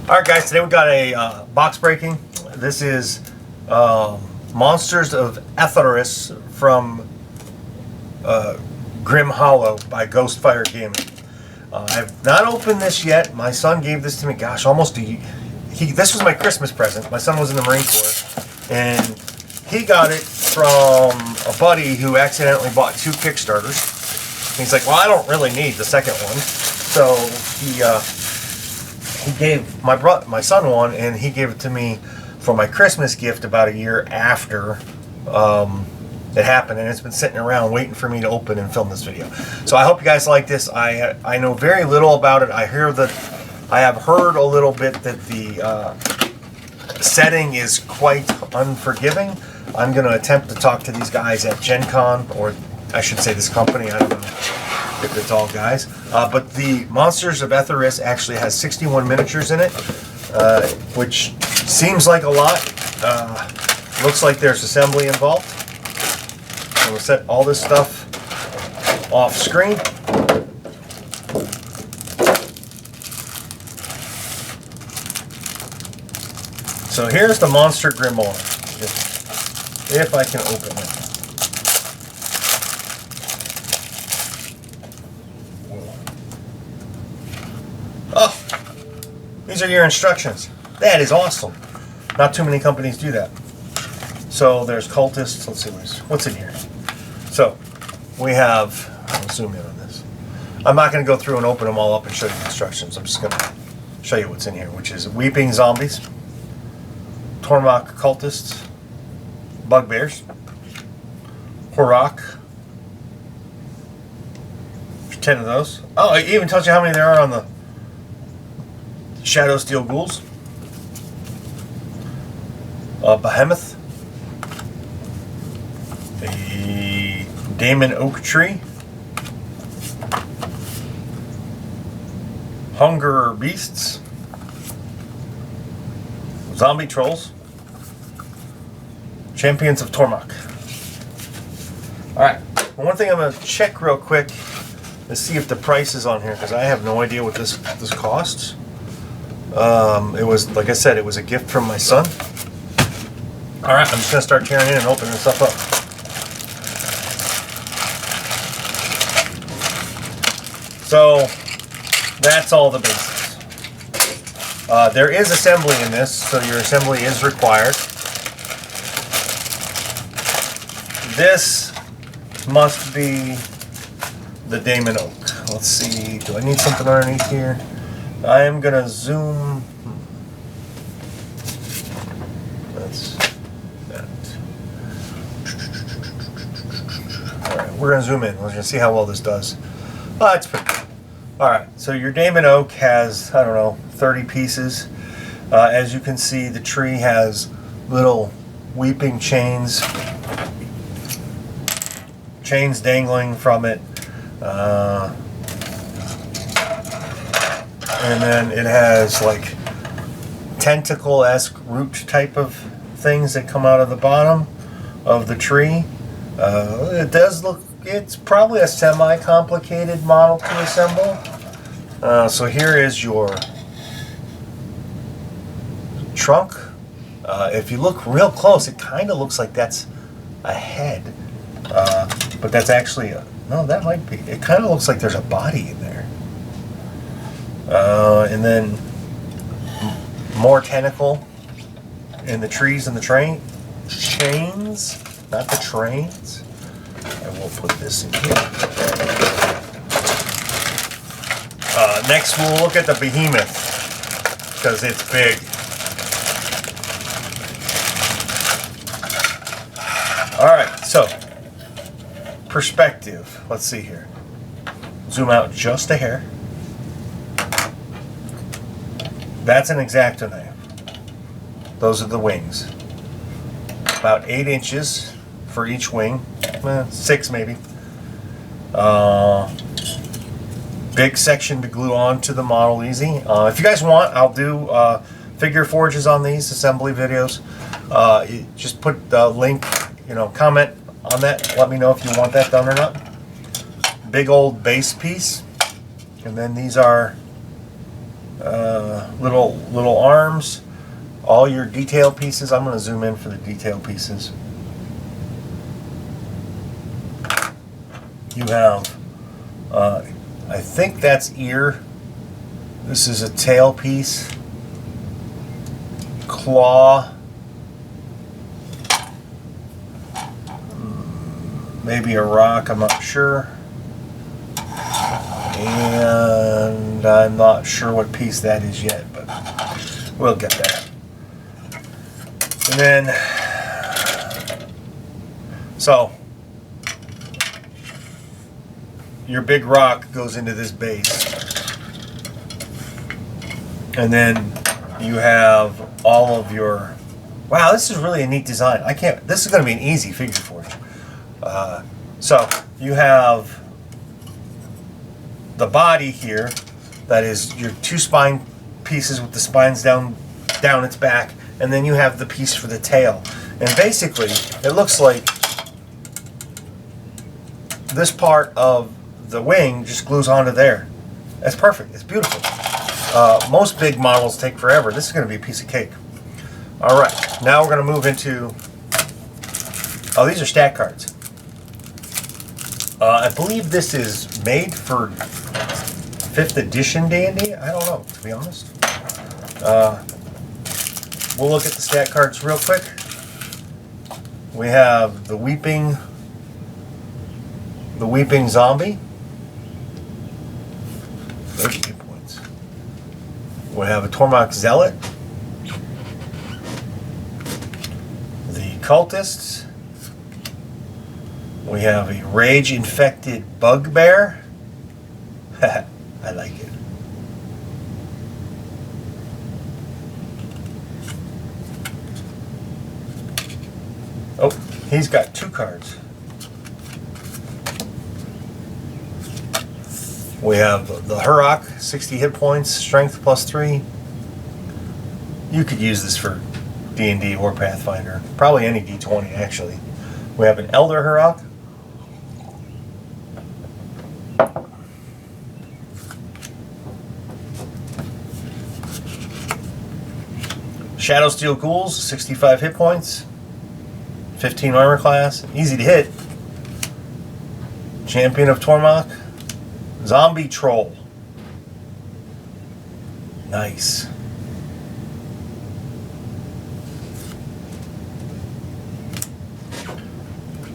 Alright guys, today we got a box breaking. This is Monsters of Etharis from Grim Hollow by Ghostfire Gaming. I've not opened this yet. My son gave this to me, gosh, almost this was my Christmas present. My son was in the Marine Corps, and he got it from a buddy who accidentally bought 2 Kickstarters. He's like, well, I don't really need the second one. So he gave my son one, and he gave it to me for my Christmas gift about a year after it happened, and it's been sitting around waiting for me to open and film this video. So I hope you guys like this. I know very little about it. I have heard a little bit that the setting is quite unforgiving. I'm going to attempt to talk to these guys at Gen Con, or I should say this company. I don't know if it's all guys. But the Monsters of Etharis actually has 61 miniatures in it, which seems like a lot. Looks like there's assembly involved. So we'll set all this stuff off screen. So here's the Monster Grimoire, if I can open it. Oh, these are your instructions. That is awesome. Not too many companies do that. So there's cultists. Let's see what's in here. So we have, I'll zoom in on this. I'm not going to go through and open them all up and show you the instructions. I'm just going to show you what's in here, which is weeping zombies, Tormach cultists, bugbears, Horak. 10 of those. Oh, it even tells you how many there are on the Shadow Steel Ghouls. Behemoth. A Daemon Oak Tree. Hunger Beasts. Zombie Trolls. Champions of Tormach. Alright, one thing I'm going to check real quick to see if the price is on here, because I have no idea what this costs. It was, like I said, it was a gift from my son. Alright, I'm just going to start tearing in and opening stuff up. So, that's all the basics. There is assembly in this, so your assembly is required. This must be the Daemon Oak. Let's see, do I need something underneath here? I am going to zoom. That's that. Alright, we're going to zoom in. We're going to see how well this does. Oh, it's pretty good. Alright, so your Daemon Oak has, I don't know, 30 pieces. As you can see, the tree has little weeping chains dangling from it. And then it has like tentacle-esque root type of things that come out of the bottom of the tree. It does look, it's probably a semi-complicated model to assemble. So here is your trunk. If you look real close, it kind of looks like that's a head. But that's actually, no, that might be, it kind of looks like there's a body in there. And then more tentacle in the trees and the chains, not the trains. I will put this in here. Next we'll look at the behemoth, because it's big. Alright, so perspective. Let's see here. Zoom out just a hair. That's an X-Acto knife. Those are the wings. About 8 inches for each wing. 6 maybe. Big section to glue onto the model easy. If you guys want, I'll do figure forges on these assembly videos. You just put the link, comment on that. Let me know if you want that done or not. Big old base piece. And then these are little arms, all your detail pieces. I'm going to zoom in for the detail pieces. You have, I think that's ear. This is a tail piece, claw, maybe a rock, I'm not sure. And I'm not sure what piece that is yet, but we'll get that. And then, so your big rock goes into this base. And then you have all of your, wow, this is really a neat design. This is going to be an easy figure for you. So you have the body here, that is your two spine pieces with the spines down its back, and then you have the piece for the tail. And basically, it looks like this part of the wing just glues onto there. That's perfect. It's beautiful. Most big models take forever. This is going to be a piece of cake. All right, now we're going to move into, oh, these are stat cards. I believe this is made for 5th edition D&D. I don't know, to be honest. We'll look at the stat cards real quick. We have the Weeping Zombie. 30 points. We have a Tormach Zealot. The Cultists. We have a Rage-Infected Bugbear. I like it. Oh, he's got 2 cards. We have the Hurok, 60 hit points, strength +3. You could use this for D&D or Pathfinder. Probably any D20, actually. We have an Elder Hurok. Shadowsteel Ghouls, 65 hit points, 15 armor class, easy to hit. Champion of Tormach. Zombie Troll. Nice.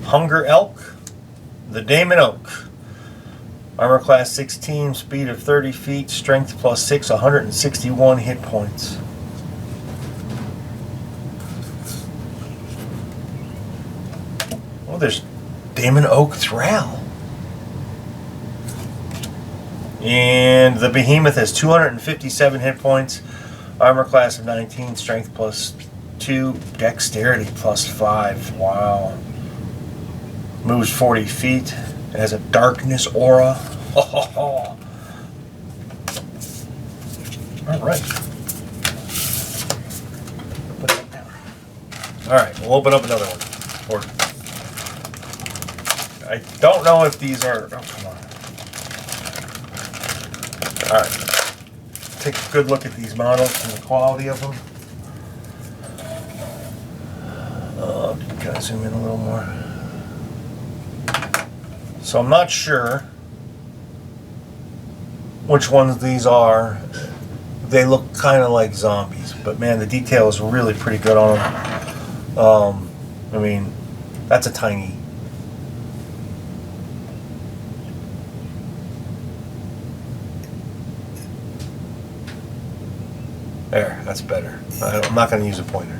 Hunger Elk. The Daemon Oak. Armor class 16, speed of 30 feet, strength +6, 161 hit points. Oh, there's Daemon Oak Thrall. And the Behemoth has 257 hit points, armor class of 19, strength +2, dexterity +5. Wow. Moves 40 feet. It has a darkness aura. Oh. All right. Put that down. All right, we'll open up another one. I don't know if these are. Oh, come on. All right. Take a good look at these models and the quality of them. Gotta zoom in a little more. So I'm not sure which ones these are. They look kind of like zombies, but man, the detail is really pretty good on them. I mean, that's a tiny. There, that's better. I'm not going to use a pointer.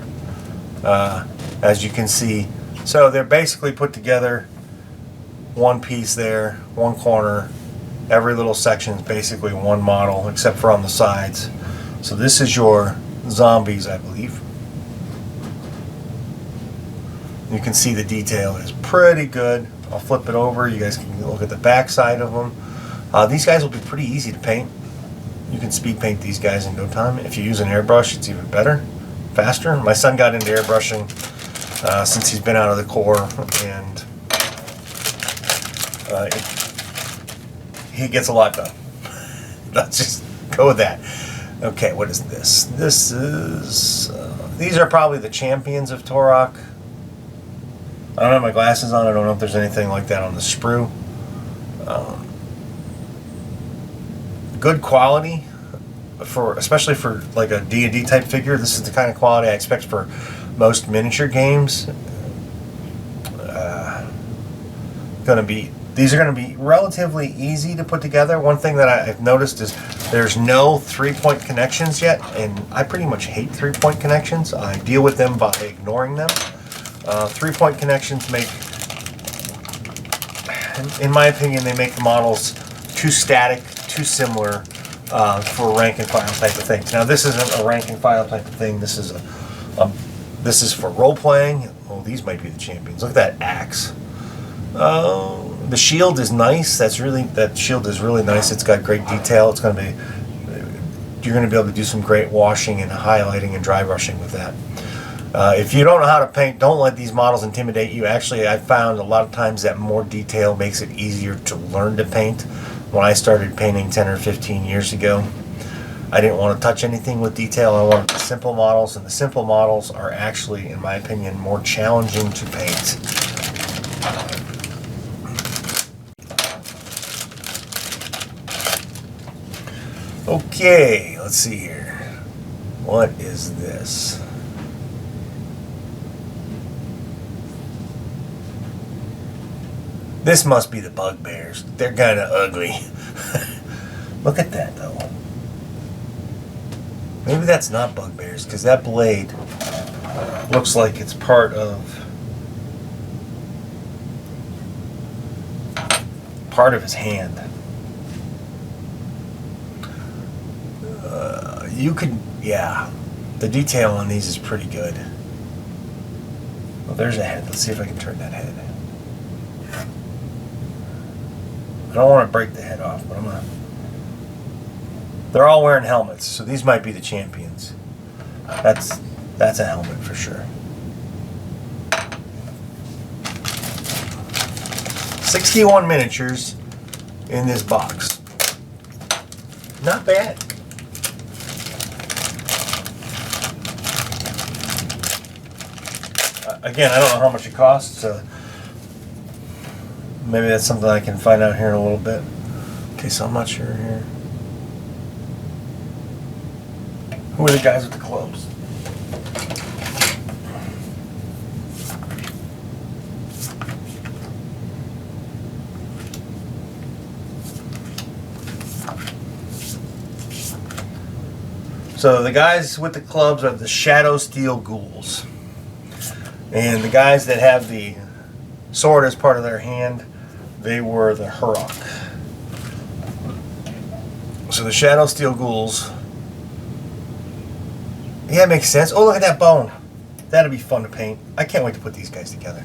As you can see, so they're basically put together. One piece there, one corner. Every little section is basically one model, except for on the sides. So this is your zombies, I believe. You can see the detail is pretty good. I'll flip it over. You guys can look at the back side of them. These guys will be pretty easy to paint. You can speed paint these guys in no time. If you use an airbrush, it's even better, faster. My son got into airbrushing since he's been out of the Corps, and he gets a lot done. Let's just go with that. Okay, what is this? This is... these are probably the champions of Torok. I don't have my glasses on. I don't know if there's anything like that on the sprue. Good quality, especially for like a D&D type figure. This is the kind of quality I expect for most miniature games. These are going to be relatively easy to put together. One thing that I've noticed is there's no 3-point connections yet, and I pretty much hate 3-point connections. I deal with them by ignoring them. 3-point connections make, in my opinion, they make the models too static, too similar for rank and file type of things. Now this isn't a rank and file type of thing. This is this is for role playing. Oh, these might be the champions. Look at that axe. The shield is nice. That shield is really nice. It's got great detail. It's going to be, you're going to be able to do some great washing and highlighting and dry brushing with that. If you don't know how to paint, don't let these models intimidate you. Actually, I found a lot of times that more detail makes it easier to learn to paint. When I started painting 10 or 15 years ago, I didn't want to touch anything with detail. I wanted the simple models, and the simple models are actually, in my opinion, more challenging to paint. Okay, let's see here. What is this? This must be the bugbears. They're kind of ugly. Look at that, though. Maybe that's not bugbears, because that blade looks like it's part of his hand. You could, yeah. The detail on these is pretty good. Well, there's a head. Let's see if I can turn that head. I don't want to break the head off, but I'm gonna. They're all wearing helmets, so these might be the champions. That's a helmet for sure. 61 miniatures in this box. Not bad. Again, I don't know how much it costs. Maybe that's something I can find out here in a little bit. Okay, so I'm not sure here. Who are the guys with the clubs? So the guys with the clubs are the Shadow Steel Ghouls. And the guys that have the sword as part of their hand, they were the Hurok. So the Shadow Steel Ghouls. Yeah, it makes sense. Oh, look at that bone. That'd be fun to paint. I can't wait to put these guys together.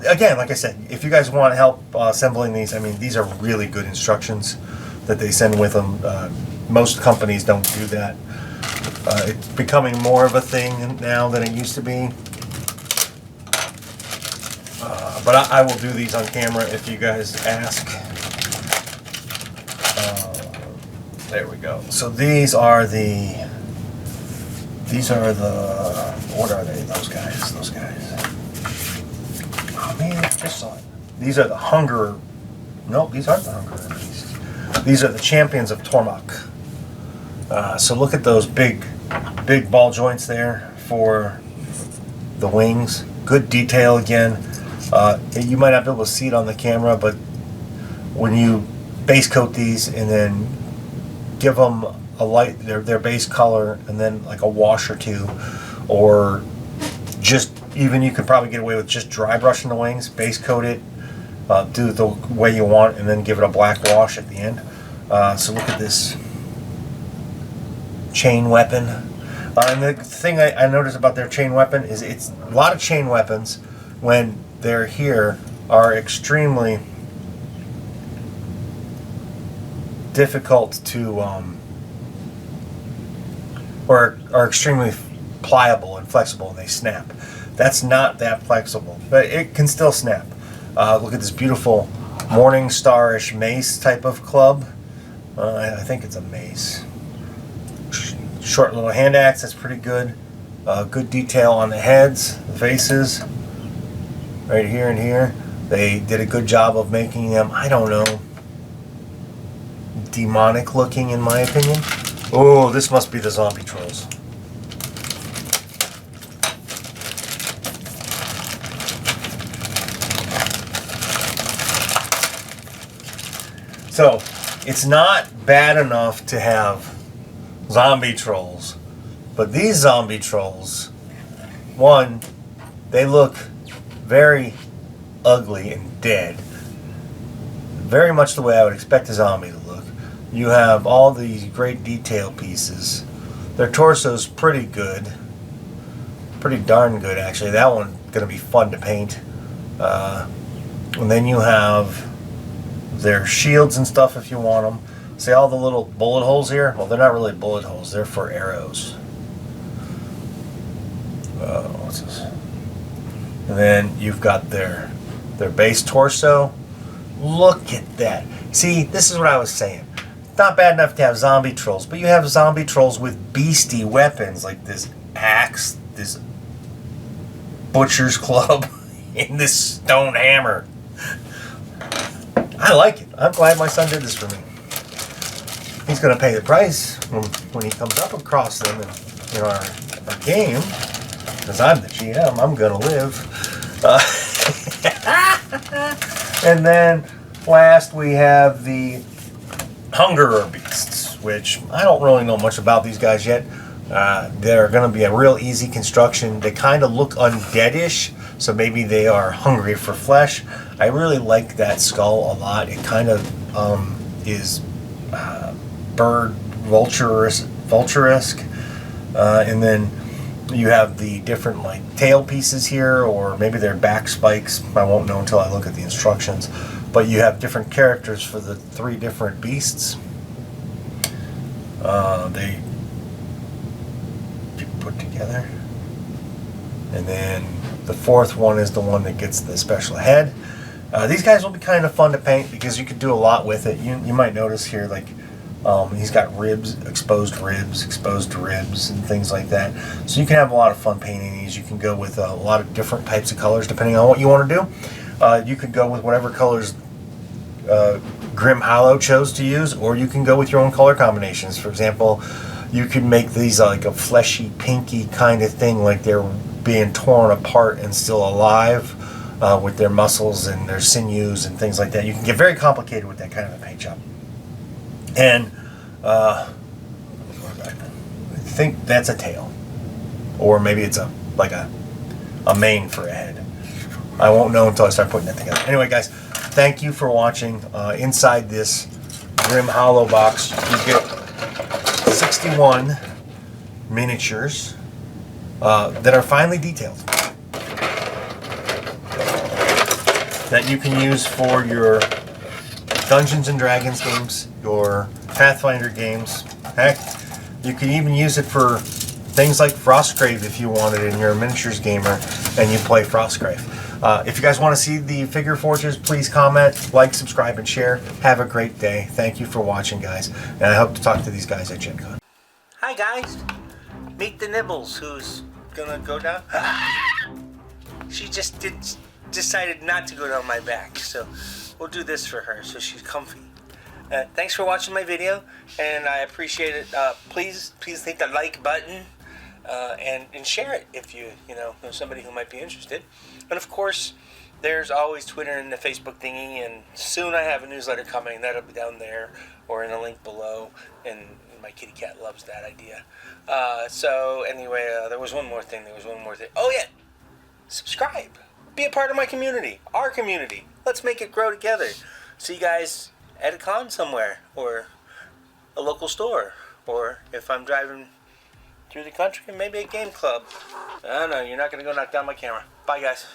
Again, like I said, if you guys want help assembling these, I mean, these are really good instructions that they send with them. Most companies don't do that. It's becoming more of a thing now than it used to be. But I will do these on camera if you guys ask. There we go. So these are the, what are they? Those guys. Oh man, I just saw it. These are the Hunger, nope, these aren't the Hunger Beasts. These are the champions of Tormach. So look at those big ball joints there for the wings. Good detail again. You might not be able to see it on the camera, but when you base coat these and then give them a light, their base color, and then like a wash or two, or just even you could probably get away with just dry brushing the wings, base coat it, do it the way you want, and then give it a black wash at the end. So look at this chain weapon. And the thing I noticed about their chain weapon is it's a lot of chain weapons when they're here are extremely difficult to or are extremely pliable and flexible, and they snap. That's not that flexible, but it can still snap. Look at this beautiful Morning Star-ish mace type of club. I think it's a mace. short little hand axe, that's pretty good. Good detail on the heads, the faces, right here and here. They did a good job of making them, I don't know, demonic looking in my opinion. Oh, this must be the zombie trolls. So, it's not bad enough to have zombie trolls, but these zombie trolls, one, they look very ugly and dead. Very much the way I would expect a zombie to look. You have all these great detail pieces. Their torso's pretty good. Pretty darn good, actually. That one's going to be fun to paint. And then you have their shields and stuff if you want them. See all the little bullet holes here? Well, they're not really bullet holes. They're for arrows. What's this? And then you've got their base torso. Look at that. See, this is what I was saying. It's not bad enough to have zombie trolls, but you have zombie trolls with beastie weapons like this axe, this butcher's club, and this stone hammer. I like it. I'm glad my son did this for me. He's going to pay the price when he comes up across them in our game, because I'm the GM. I'm going to live. And then last we have the Hungerer Beasts, which I don't really know much about these guys yet. They're going to be a real easy construction. They kind of look undeadish, so maybe they are hungry for flesh. I really like that skull a lot. It kind of is bird vulture-esque. And then you have the different like tail pieces here, or maybe they're back spikes. I won't know until I look at the instructions. But you have different characters for the three different beasts. They put together. And then the fourth one is the one that gets the special head. These guys will be kind of fun to paint because you could do a lot with it. You might notice here, like, he's got ribs, exposed ribs, and things like that. So you can have a lot of fun painting these. You can go with a lot of different types of colors depending on what you want to do. You could go with whatever colors Grim Hollow chose to use, or you can go with your own color combinations. For example, you could make these like a fleshy, pinky kind of thing, like they're being torn apart and still alive with their muscles and their sinews and things like that. You can get very complicated with that kind of a paint job. And I think that's a tail, or maybe it's a mane for a head. I won't know until I start putting it together. Anyway, guys, thank you for watching. Inside this Grim Hollow box, you get 61 miniatures that are finely detailed, that you can use for your Dungeons and Dragons games, your Pathfinder games. Heck, you can even use it for things like Frostgrave if you wanted, and you're a miniatures gamer and you play Frostgrave. If you guys want to see the figure forges, please comment, like, subscribe, and share. Have a great day. Thank you for watching, guys. And I hope to talk to these guys at Gen Con. Hi, guys. Meet the Nibbles, who's gonna go down. She just decided not to go down my back, so we'll do this for her so she's comfy. Thanks for watching my video, and I appreciate it. Please hit the like button. And share it if you know somebody who might be interested. And of course, there's always Twitter and the Facebook thingy, and soon I have a newsletter coming. That'll be down there or in a link below, and my kitty cat loves that idea. So anyway, there was one more thing. Oh yeah, subscribe. Be a part of my community, our community. Let's make it grow together. See you guys at a con somewhere, or a local store, or if I'm driving through the country, maybe a game club. I don't know, you're not going to go knock down my camera. Bye, guys.